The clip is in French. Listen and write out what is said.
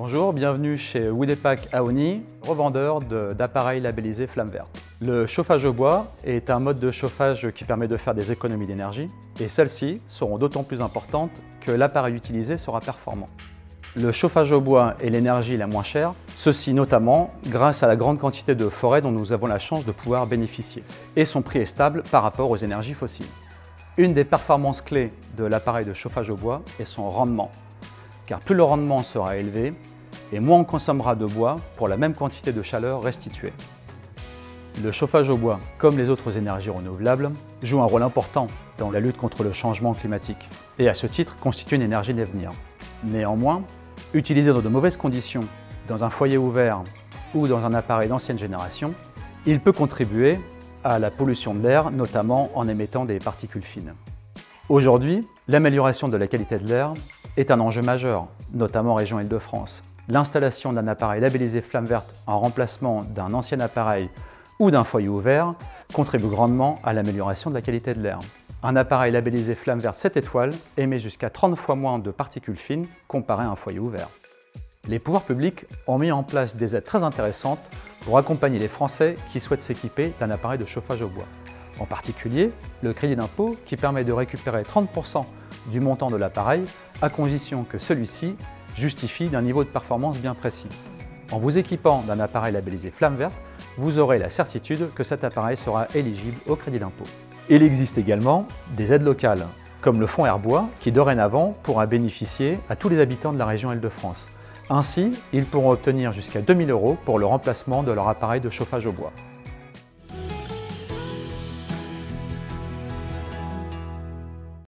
Bonjour, bienvenue chez Woodepak Aoni, revendeur d'appareils labellisés Flamme Verte. Le chauffage au bois est un mode de chauffage qui permet de faire des économies d'énergie et celles-ci seront d'autant plus importantes que l'appareil utilisé sera performant. Le chauffage au bois est l'énergie la moins chère, ceci notamment grâce à la grande quantité de forêt dont nous avons la chance de pouvoir bénéficier. Et son prix est stable par rapport aux énergies fossiles. Une des performances clés de l'appareil de chauffage au bois est son rendement. Car plus le rendement sera élevé, et moins on consommera de bois pour la même quantité de chaleur restituée. Le chauffage au bois, comme les autres énergies renouvelables, joue un rôle important dans la lutte contre le changement climatique et à ce titre constitue une énergie d'avenir. Néanmoins, utilisé dans de mauvaises conditions, dans un foyer ouvert ou dans un appareil d'ancienne génération, il peut contribuer à la pollution de l'air, notamment en émettant des particules fines. Aujourd'hui, l'amélioration de la qualité de l'air est un enjeu majeur, notamment en région Île-de-France. L'installation d'un appareil labellisé Flamme Verte en remplacement d'un ancien appareil ou d'un foyer ouvert contribue grandement à l'amélioration de la qualité de l'air. Un appareil labellisé Flamme Verte 7 étoiles émet jusqu'à 30 fois moins de particules fines comparé à un foyer ouvert. Les pouvoirs publics ont mis en place des aides très intéressantes pour accompagner les Français qui souhaitent s'équiper d'un appareil de chauffage au bois. En particulier, le crédit d'impôt qui permet de récupérer 30% du montant de l'appareil à condition que celui-ci justifie d'un niveau de performance bien précis. En vous équipant d'un appareil labellisé Flamme Verte, vous aurez la certitude que cet appareil sera éligible au crédit d'impôt. Il existe également des aides locales, comme le fonds Airbois, qui dorénavant pourra bénéficier à tous les habitants de la région Île-de-France. Ainsi, ils pourront obtenir jusqu'à 2 000 € pour le remplacement de leur appareil de chauffage au bois.